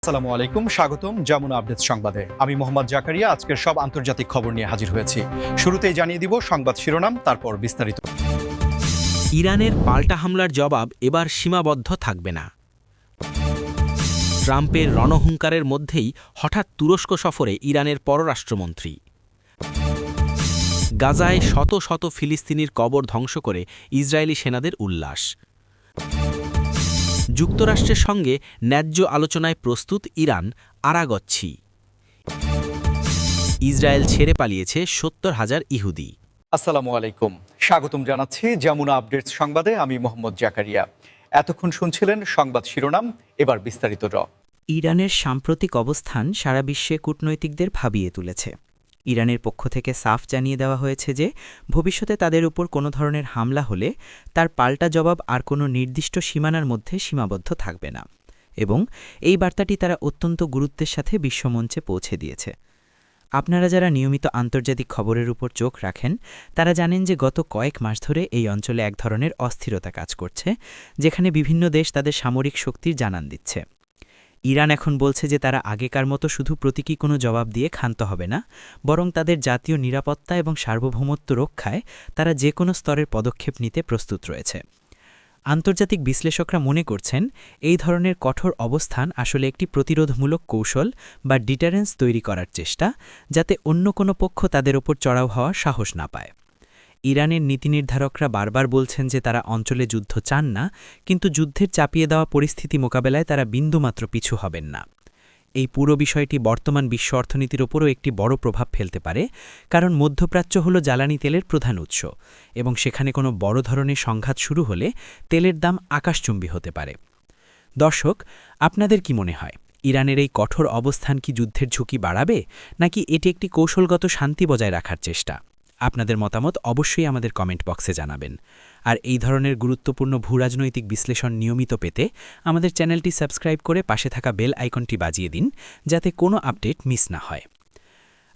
আসসালামু আলাইকুম, স্বাগতম যমুনা আপডেটস সংবাদে। আমি মোহাম্মদ জাকারিয়া আজকের সব আন্তর্জাতিক খবর নিয়ে হাজির হয়েছি। শুরুতেই জানিয়ে দিব সংবাদ শিরোনাম, তারপর বিস্তারিত। ইরানের পাল্টা হামলার জবাব এবার সীমাবদ্ধ থাকবে না। ট্রাম্পের রণহুঙ্কারের মধ্যেই হঠাৎ তুরস্ক সফরে ইরানের পররাষ্ট্রমন্ত্রী। গাজায় শত শত ফিলিস্তিনির কবর ধ্বংস করে ইসরায়েলি সেনাদের উল্লাস। যুক্তরাষ্ট্রের সঙ্গে ন্যায্য আলোচনায় প্রস্তুত ইরান, আরাগচ্ছি। ইসরায়েল ছেড়ে পালিয়েছে ৭০,০০০ ইহুদি। আসসালামু আলাইকুম, স্বাগতম জানাচ্ছি যমুনা আপডেটস সংবাদে। আমি মোহাম্মদ জাকারিয়া। এতক্ষণ শুনছিলেন সংবাদ শিরোনাম, এবার বিস্তারিত। ইরানের সাম্প্রতিক অবস্থান সারা বিশ্বে কূটনৈতিকদের ভাবিয়ে তুলেছে। ইরানের পক্ষ থেকে সাফ জানিয়ে দেওয়া হয়েছে যে ভবিষ্যতে তাদের উপর কোনো ধরনের হামলা হলে তার পাল্টা জবাব আর কোনো নির্দিষ্ট সীমানার মধ্যে সীমাবদ্ধ থাকবে না, এবং এই বার্তাটি তারা অত্যন্ত গুরুত্বের সাথে বিশ্বমঞ্চে পৌঁছে দিয়েছে। আপনারা যারা নিয়মিত আন্তর্জাতিক খবরের উপর চোখ রাখেন তারা জানেন যে গত কয়েক মাস ধরে এই অঞ্চলে এক ধরনের অস্থিরতা কাজ করছে, যেখানে বিভিন্ন দেশ তাদের সামরিক শক্তির জানান দিচ্ছে। ইরান এখন বলছে যে তারা আগেকার মতো শুধু প্রতীকী কোনো জবাব দিয়ে ক্ষান্ত হবে না, বরং তাদের জাতীয় নিরাপত্তা এবং সার্বভৌমত্ব রক্ষায় তারা যে কোনো স্তরের পদক্ষেপ নিতে প্রস্তুত রয়েছে। আন্তর্জাতিক বিশ্লেষকরা মনে করছেন এই ধরনের কঠোর অবস্থান আসলে একটি প্রতিরোধমূলক কৌশল বা ডিটারেন্স তৈরি করার চেষ্টা, যাতে অন্য কোনো পক্ষ তাদের ওপর চড়াও হওয়ার সাহস না পায়। ইরানের নীতিনির্ধারকরা বারবার বলছেন যে তারা অঞ্চলে যুদ্ধ চান না, কিন্তু যুদ্ধের চাপিয়ে দেওয়া পরিস্থিতি মোকাবেলায় তারা বিন্দুমাত্র পিছু হবেন না। এই পুরো বিষয়টি বর্তমান বিশ্ব অর্থনীতির ওপরও একটি বড় প্রভাব ফেলতে পারে, কারণ মধ্যপ্রাচ্য হল জ্বালানি তেলের প্রধান উৎস, এবং সেখানে কোনো বড় ধরনের সংঘাত শুরু হলে তেলের দাম আকাশচুম্বী হতে পারে। দর্শক, আপনাদের কি মনে হয়, ইরানের এই কঠোর অবস্থান কি যুদ্ধের ঝুঁকি বাড়াবে, নাকি এটি একটি কৌশলগত শান্তি বজায় রাখার চেষ্টা? আপনাদের মতামত অবশ্যই আমাদের কমেন্ট বক্সে জানাবেন। আর এই ধরনের গুরুত্বপূর্ণ ভূরাজনৈতিক বিশ্লেষণ নিয়মিত পেতে আমাদের চ্যানেলটি সাবস্ক্রাইব করে পাশে থাকা বেল আইকনটি বাজিয়ে দিন, যাতে কোনো আপডেট মিস না হয়।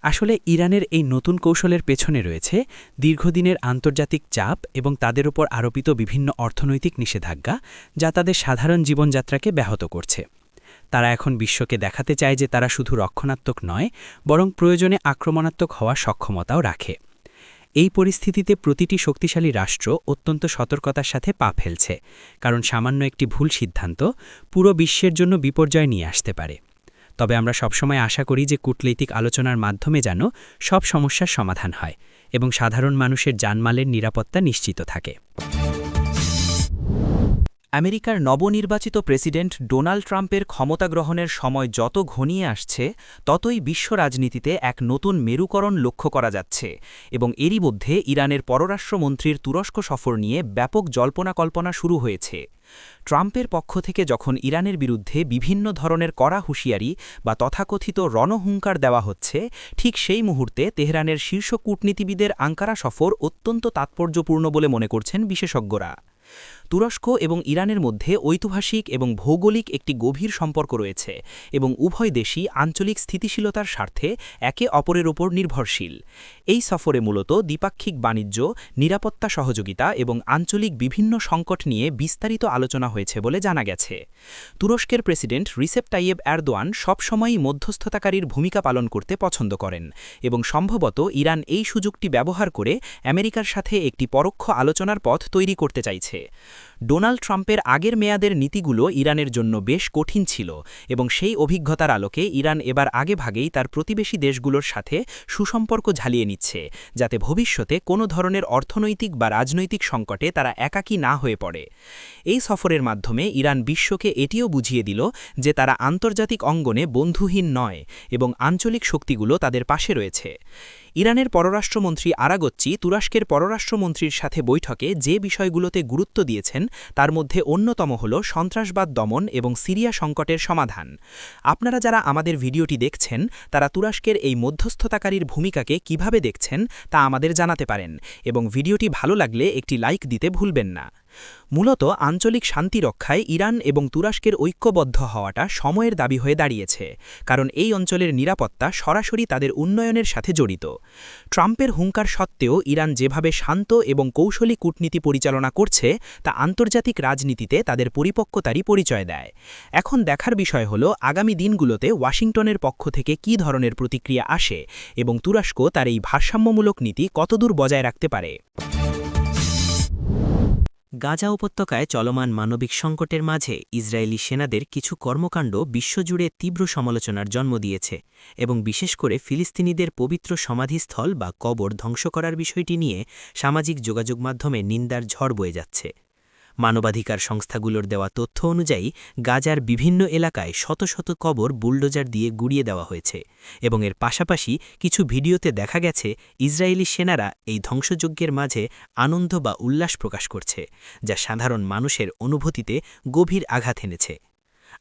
আসলে ইরানের এই নতুন কৌশলের পেছনে রয়েছে দীর্ঘদিনের আন্তর্জাতিক চাপ এবং তাদের ওপর আরোপিত বিভিন্ন অর্থনৈতিক নিষেধাজ্ঞা, যা তাদের সাধারণ জীবনযাত্রাকে ব্যাহত করছে। তারা এখন বিশ্বকে দেখাতে চায় যে তারা শুধু রক্ষণাত্মক নয়, বরং প্রয়োজনে আক্রমণাত্মক হওয়ার সক্ষমতাও রাখে। এই পরিস্থিতিতে প্রতিটি শক্তিশালী রাষ্ট্র অত্যন্ত সতর্কতার সাথে পা ফেলছে, কারণ সামান্য একটি ভুল সিদ্ধান্ত পুরো বিশ্বের জন্য বিপর্যয় নিয়ে আসতে পারে। তবে আমরা সবসময় আশা করি যে কূটনৈতিক আলোচনার মাধ্যমে যেন সব সমস্যার সমাধান হয় এবং সাধারণ মানুষের জানমালের নিরাপত্তা নিশ্চিত থাকে। আমেরিকার নবনির্বাচিত প্রেসিডেন্ট ডোনাল্ড ট্রাম্পের ক্ষমতা গ্রহণের সময় যত ঘনিয়ে আসছে, ততই বিশ্ব রাজনীতিতে এক নতুন মেরুকরণ লক্ষ্য করা যাচ্ছে, এবং এরই মধ্যে ইরানের পররাষ্ট্রমন্ত্রীর তুরস্ক সফর নিয়ে ব্যাপক জল্পনা-কল্পনা শুরু হয়েছে। ট্রাম্পের পক্ষ থেকে যখন ইরানের বিরুদ্ধে বিভিন্ন ধরনের কড়া হুঁশিয়ারি বা তথাকথিত রণহুঙ্কার দেওয়া হচ্ছে, ঠিক সেই মুহূর্তে তেহরানের শীর্ষ কূটনীতিবিদের আঙ্কারা সফর অত্যন্ত তাৎপর্যপূর্ণ বলে মনে করছেন বিশেষজ্ঞরা। তুরস্ক এবং ইরানের মধ্যে ঐতিহাসিক এবং ভৌগোলিক একটি গভীর সম্পর্ক রয়েছে, এবং উভয় দেশই আঞ্চলিক স্থিতিশীলতার স্বার্থে একে অপরের ওপর নির্ভরশীল। এই সফরে মূলত দ্বিপাক্ষিক বাণিজ্য, নিরাপত্তা সহযোগিতা এবং আঞ্চলিক বিভিন্ন সংকট নিয়ে বিস্তারিত আলোচনা হয়েছে বলে জানা গেছে। তুরস্কের প্রেসিডেন্ট রিসেপ তাইয়েব এরদোয়ান সবসময়ই মধ্যস্থতাকারীর ভূমিকা পালন করতে পছন্দ করেন, এবং সম্ভবত ইরান এই সুযোগটি ব্যবহার করে আমেরিকার সাথে একটি পরোক্ষ আলোচনার পথ তৈরি করতে চাইছে। ডোনাল্ড ট্রাম্পের আগের মেয়াদের নীতিগুলো ইরানের জন্য বেশ কঠিন ছিল, এবং সেই অভিজ্ঞতার আলোকে ইরান এবার আগেভাগেই তার প্রতিবেশী দেশগুলোর সাথে সুসম্পর্ক ঝালিয়ে নিচ্ছে, যাতে ভবিষ্যতে কোনো ধরনের অর্থনৈতিক বা রাজনৈতিক সংকটে তারা একাকী না হয়ে পড়ে। এই সফরের মাধ্যমে ইরান বিশ্বকে এটিও বুঝিয়ে দিল যে তারা আন্তর্জাতিক অঙ্গনে বন্ধুহীন নয়, এবং আঞ্চলিক শক্তিগুলো তাদের পাশে রয়েছে। ইরানের পররাষ্ট্রমন্ত্রী আরাগচ্চি তুরস্কের পররাষ্ট্রমন্ত্রীর সাথে বৈঠকে যে বিষয়গুলোতে গুরুত্ব দিয়েছেন তার মধ্যে অন্যতম হল সন্ত্রাসবাদ দমন এবং সিরিয়া সংকটের সমাধান। আপনারা যারা আমাদের ভিডিওটি দেখছেন তারা তুরস্কের এই মধ্যস্থতাকারীর ভূমিকাকে কিভাবে দেখছেন তা আমাদের জানাতে পারেন, এবং ভিডিওটি ভালো লাগলে একটি লাইক দিতে ভুলবেন না। মূলত আঞ্চলিক শান্তি রক্ষায় ইরান এবং তুরস্কের ঐক্যবদ্ধ হওয়াটা সময়ের দাবি হয়ে দাঁড়িয়েছে, কারণ এই অঞ্চলের নিরাপত্তা সরাসরি তাদের উন্নয়নের সাথে জড়িত। ট্রাম্পের হুঙ্কার সত্ত্বেও ইরান যেভাবে শান্ত এবং কৌশলী কূটনীতি পরিচালনা করছে তা আন্তর্জাতিক রাজনীতিতে তাদের পরিপক্কতারই পরিচয় দেয়। এখন দেখার বিষয় হল আগামী দিনগুলোতে ওয়াশিংটনের পক্ষ থেকে কী ধরনের প্রতিক্রিয়া আসে এবং তুরস্ক তার এই ভারসাম্যমূলক নীতি কতদূর বজায় রাখতে পারে। গাজা উপত্যকায় চলমান মানবিক সংকটের মাঝে ইসরায়েলি সেনাদের কিছু কর্মকাণ্ড বিশ্বজুড়ে তীব্র সমালোচনার জন্ম দিয়েছে এবং বিশেষ করে ফিলিস্তিনিদের পবিত্র সমাধিস্থল বা কবর ধ্বংস করার বিষয়টি নিয়ে সামাজিক যোগাযোগ মাধ্যমে নিন্দার ঝড় বয়ে যাচ্ছে। মানবাধিকার সংস্থাগুলোর দেওয়া তথ্য অনুযায়ী গাজার বিভিন্ন এলাকায় শত শত কবর বুলডোজার দিয়ে গুড়িয়ে দেওয়া হয়েছে এবং এর পাশাপাশি কিছু ভিডিওতে দেখা গেছে ইসরায়েলি সেনারা এই ধ্বংসযজ্ঞের মাঝে আনন্দ বা উল্লাস প্রকাশ করছে, যা সাধারণ মানুষের অনুভূতিতে গভীর আঘাত এনেছে।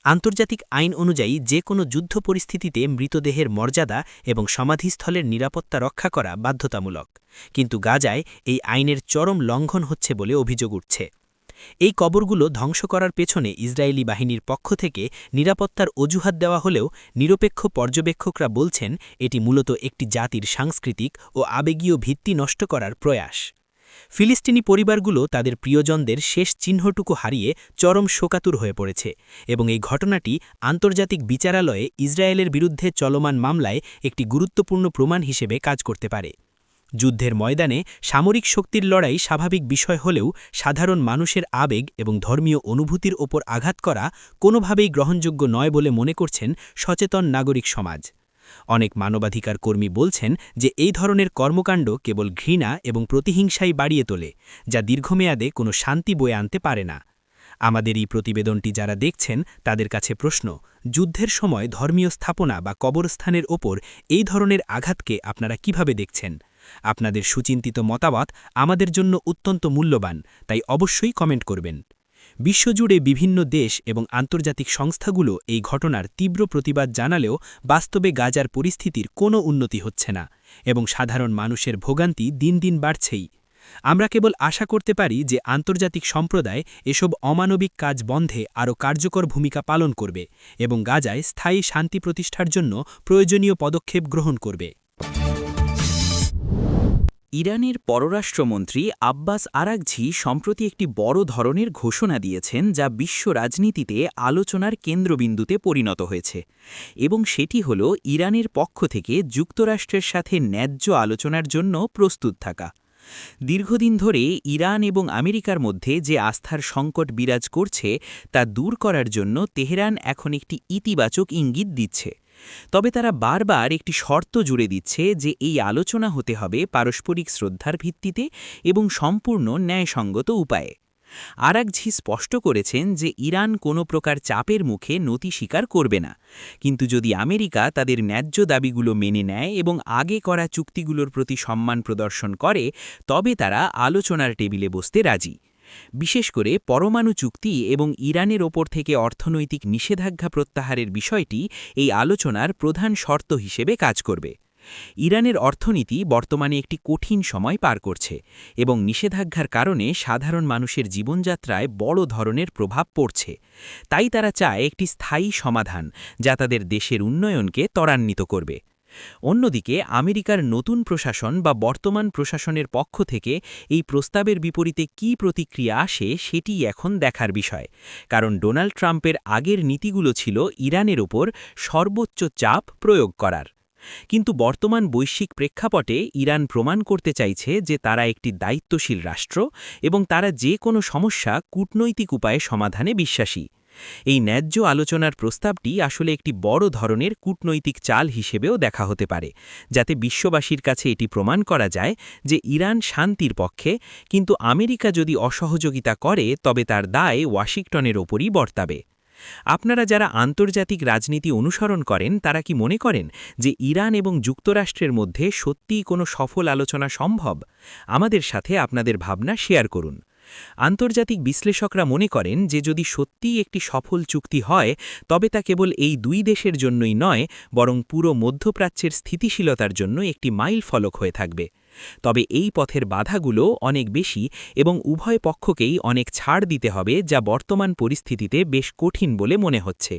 আন্তর্জাতিক আইন অনুযায়ী যে কোনো যুদ্ধ পরিস্থিতিতে মৃতদেহের মর্যাদা এবং সমাধিস্থলের নিরাপত্তা রক্ষা করা বাধ্যতামূলক, কিন্তু গাজায় এই আইনের চরম লঙ্ঘন হচ্ছে বলে অভিযোগ উঠছে। এই কবরগুলো ধ্বংস করার পেছনে ইসরায়েলি বাহিনীর পক্ষ থেকে নিরাপত্তার অজুহাত দেওয়া হলেও নিরপেক্ষ পর্যবেক্ষকরা বলছেন এটি মূলত একটি জাতির সাংস্কৃতিক ও আবেগীয় ভিত্তি নষ্ট করার প্রয়াস। ফিলিস্তিনি পরিবারগুলো তাদের প্রিয়জনদের শেষ চিহ্নটুকু হারিয়ে চরম শোকাতুর হয়ে পড়েছে এবং এই ঘটনাটি আন্তর্জাতিক বিচারালয়ে ইসরায়েলের বিরুদ্ধে চলমান মামলায় একটি গুরুত্বপূর্ণ প্রমাণ হিসেবে কাজ করতে পারে। যুদ্ধের ময়দানে সামরিক শক্তির লড়াই স্বাভাবিক বিষয় হলেও সাধারণ মানুষের আবেগ এবং ধর্মীয় অনুভূতির ওপর আঘাত করা কোনোভাবেই গ্রহণযোগ্য নয় বলে মনে করছেন সচেতন নাগরিক সমাজ। অনেক মানবাধিকার কর্মী বলছেন যে এই ধরনের কর্মকাণ্ড কেবল ঘৃণা এবং প্রতিহিংসাই বাড়িয়ে তোলে, যা দীর্ঘমেয়াদে কোনো শান্তি বয়ে আনতে পারে না। আমাদের এই প্রতিবেদনটি যারা দেখছেন তাদের কাছে প্রশ্ন, যুদ্ধের সময় ধর্মীয় স্থাপনা বা কবরস্থানের ওপর এই ধরনের আঘাতকে আপনারা কিভাবে দেখছেন? আপনাদের সুচিন্তিত মতামত আমাদের জন্য অত্যন্ত মূল্যবান, তাই অবশ্যই কমেন্ট করবেন। বিশ্বজুড়ে বিভিন্ন দেশ এবং আন্তর্জাতিক সংস্থাগুলো এই ঘটনার তীব্র প্রতিবাদ জানালেও বাস্তবে গাজার পরিস্থিতির কোনো উন্নতি হচ্ছে না এবং সাধারণ মানুষের ভোগান্তি দিন দিন বাড়ছেই। আমরা কেবল আশা করতে পারি যে আন্তর্জাতিক সম্প্রদায় এসব অমানবিক কাজ বন্ধে আরও কার্যকর ভূমিকা পালন করবে এবং গাজায় স্থায়ী শান্তি প্রতিষ্ঠার জন্য প্রয়োজনীয় পদক্ষেপ গ্রহণ করবে। ইরানের পররাষ্ট্রমন্ত্রী আব্বাস আরাগঝি সম্প্রতি একটি বড় ধরনের ঘোষণা দিয়েছেন, যা বিশ্ব রাজনীতিতে আলোচনার কেন্দ্রবিন্দুতে পরিণত হয়েছে, এবং সেটি হল ইরানের পক্ষ থেকে যুক্তরাষ্ট্রের সাথে ন্যায্য আলোচনার জন্য প্রস্তুত থাকা। দীর্ঘদিন ধরে ইরান এবং আমেরিকার মধ্যে যে আস্থার সংকট বিরাজ করছে তা দূর করার জন্য তেহরান এখন একটি ইতিবাচক ইঙ্গিত দিচ্ছে। তবে তারা বারবার একটি শর্ত জুড়ে দিচ্ছে যে এই আলোচনা হতে হবে পারস্পরিক শ্রদ্ধার ভিত্তিতে এবং সম্পূর্ণ ন্যায়সঙ্গত উপায়ে। আরাগঝি স্পষ্ট করেছেন যে ইরান কোনো প্রকার চাপের মুখে নতি স্বীকার করবে না, কিন্তু যদি আমেরিকা তাদের ন্যায্য দাবিগুলো মেনে নেয় এবং আগে করা চুক্তিগুলোর প্রতি সম্মান প্রদর্শন করে, তবে তারা আলোচনার টেবিলে বসতে রাজি। বিশেষ করে পরমাণু চুক্তি এবং ইরানের ওপর থেকে অর্থনৈতিক নিষেধাজ্ঞা প্রত্যাহারের বিষয়টি এই আলোচনার প্রধান শর্ত হিসেবে কাজ করবে। ইরানের অর্থনীতি বর্তমানে একটি কঠিন সময় পার করছে এবং নিষেধাজ্ঞার কারণে সাধারণ মানুষের জীবনযাত্রায় বড় ধরনের প্রভাব পড়ছে। তাই তারা চায় একটি স্থায়ী সমাধান যা তাদের দেশের উন্নয়নকে ত্বরান্বিত করবে। অন্যদিকে আমেরিকার নতুন প্রশাসন বা বর্তমান প্রশাসনের পক্ষ থেকে এই প্রস্তাবের বিপরীতে কী প্রতিক্রিয়া আসে সেটি এখন দেখার বিষয়, কারণ ডোনাল্ড ট্রাম্পের আগের নীতিগুলো ছিল ইরানের ওপর সর্বোচ্চ চাপ প্রয়োগ করার। কিন্তু বর্তমান বৈশ্বিক প্রেক্ষাপটে ইরান প্রমাণ করতে চাইছে যে তারা একটি দায়িত্বশীল রাষ্ট্র এবং তারা যে কোনো সমস্যা কূটনৈতিক উপায়ে সমাধানে বিশ্বাসী। এই ন্যায্য আলোচনার প্রস্তাবটি আসলে একটি বড় ধরনের কূটনৈতিক চাল হিসেবেও দেখা হতে পারে, যাতে বিশ্ববাসীর কাছে এটি প্রমাণ করা যায় যে ইরান শান্তির পক্ষে, কিন্তু আমেরিকা যদি অসহযোগিতা করে তবে তার দায় ওয়াশিংটনের ওপরই বর্তাবে। আপনারা যারা আন্তর্জাতিক রাজনীতি অনুসরণ করেন তারা কি মনে করেন যে ইরান এবং যুক্তরাষ্ট্রের মধ্যে সত্যিই কোনো সফল আলোচনা সম্ভব? আমাদের সাথে আপনাদের ভাবনা শেয়ার করুন। আন্তর্জাতিক বিশ্লেষকরা মনে করেন যে যদি সত্যিই একটি সফল চুক্তি হয় তবে তা কেবল এই দুই দেশের জন্যই নয়, বরং পুরো মধ্যপ্রাচ্যের স্থিতিশীলতার জন্য একটি মাইল ফলক হয়ে থাকবে। তবে এই পথের বাধাগুলো অনেক বেশি এবং উভয় পক্ষকেই অনেক ছাড় দিতে হবে, যা বর্তমান পরিস্থিতিতে বেশ কঠিন বলে মনে হচ্ছে।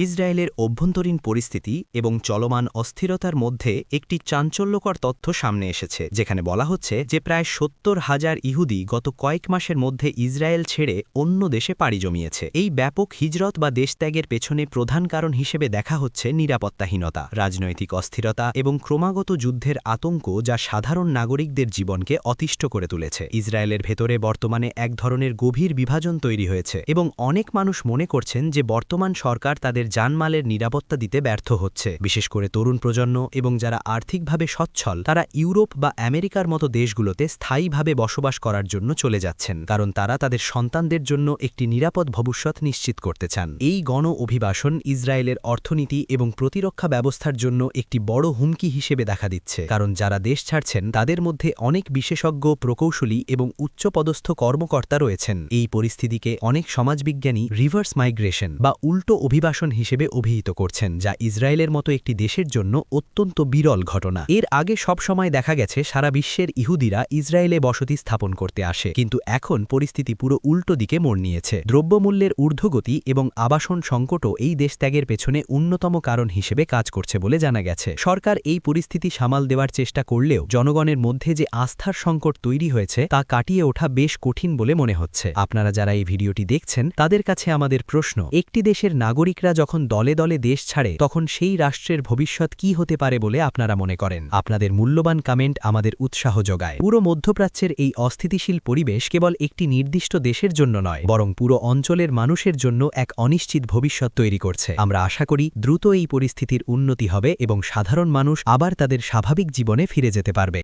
ইসরায়েলের অভ্যন্তরীণ পরিস্থিতি এবং চলমান অস্থিরতার মধ্যে একটি চাঞ্চল্যকর তথ্য সামনে এসেছে, যেখানে বলা হচ্ছে যে প্রায় ৭০,০০০ ইহুদি গত কয়েক মাসের মধ্যে ইসরায়েল ছেড়ে অন্য দেশে পাড়ি জমিয়েছে। এই ব্যাপক হিজরত বা দেশত্যাগের পেছনে প্রধান কারণ হিসেবে দেখা হচ্ছে নিরাপত্তাহীনতা, রাজনৈতিক অস্থিরতা এবং ক্রমাগত যুদ্ধের আতঙ্ক, যা সাধারণ নাগরিকদের জীবনকে অতিষ্ঠ করে তুলেছে। ইসরায়েলের ভেতরে বর্তমানে এক ধরনের গভীর বিভাজন তৈরি হয়েছে এবং অনেক মানুষ মনে করছেন যে বর্তমান সরকার তাদের জানমালের নিরাপত্তা দিতে ব্যর্থ হচ্ছে। বিশেষ করে তরুণ প্রজন্ম এবং যারা আর্থিকভাবে সচ্ছল, তারা ইউরোপ বা আমেরিকার মতো দেশগুলোতে স্থায়ীভাবে বসবাস করার জন্য চলে যাচ্ছেন, কারণ তারা তাদের সন্তানদের জন্য একটি নিরাপদ ভবিষ্যৎ নিশ্চিত করতে চান। এই গণ অভিবাসন ইসরায়েলের অর্থনীতি এবং প্রতিরক্ষা ব্যবস্থার জন্য একটি বড় হুমকি হিসেবে দেখা দিচ্ছে, কারণ যারা দেশ ছাড়ছেন তাদের মধ্যে অনেক বিশেষজ্ঞ, প্রকৌশলী এবং উচ্চপদস্থ কর্মকর্তা রয়েছেন। এই পরিস্থিতিকে অনেক সমাজবিজ্ঞানী রিভার্স মাইগ্রেশন বা উল্টো অভিবাসন হিসেবে অভিহিত করছেন, যা ইসরায়েলের মতো একটি দেশের জন্য অত্যন্ত বিরল ঘটনা। এর আগে সব সময় দেখা গেছে সারা বিশ্বের ইহুদিরা ইসরায়েলে বসতি স্থাপন করতে আসে, কিন্তু এখন পরিস্থিতি পুরো উল্টো দিকে মোড় নিয়েছে। দ্রব্যমূল্যের ঊর্ধ্বগতি এবং আবাসন সংকটও এই দেশত্যাগের পেছনে অন্যতম কারণ হিসেবে কাজ করছে বলে জানা গেছে। সরকার এই পরিস্থিতি সামাল দেওয়ার চেষ্টা করলেও জনগণের মধ্যে যে আস্থার সংকট তৈরি হয়েছে তা কাটিয়ে ওঠা বেশ কঠিন বলে মনে হচ্ছে। আপনারা যারা এই ভিডিওটি দেখছেন তাদের কাছে আমাদের প্রশ্ন, একটি দেশের নাগরিকরা যখন দলে দলে দেশ ছাড়ে তখন সেই রাষ্ট্রের ভবিষ্যৎ কি হতে পারে বলে আপনারা মনে করেন? আপনাদের মূল্যবান কমেন্ট আমাদের উৎসাহ যোগায়। পুরো মধ্যপ্রাচ্যের এই অস্থিতিশীল পরিবেশ কেবল একটি নির্দিষ্ট দেশের জন্য নয়, বরং পুরো অঞ্চলের মানুষের জন্য এক অনিশ্চিত ভবিষ্যৎ তৈরি করছে। আমরা আশা করি দ্রুত এই পরিস্থিতির উন্নতি হবে এবং সাধারণ মানুষ আবার তাদের স্বাভাবিক জীবনে ফিরে যেতে পারবে।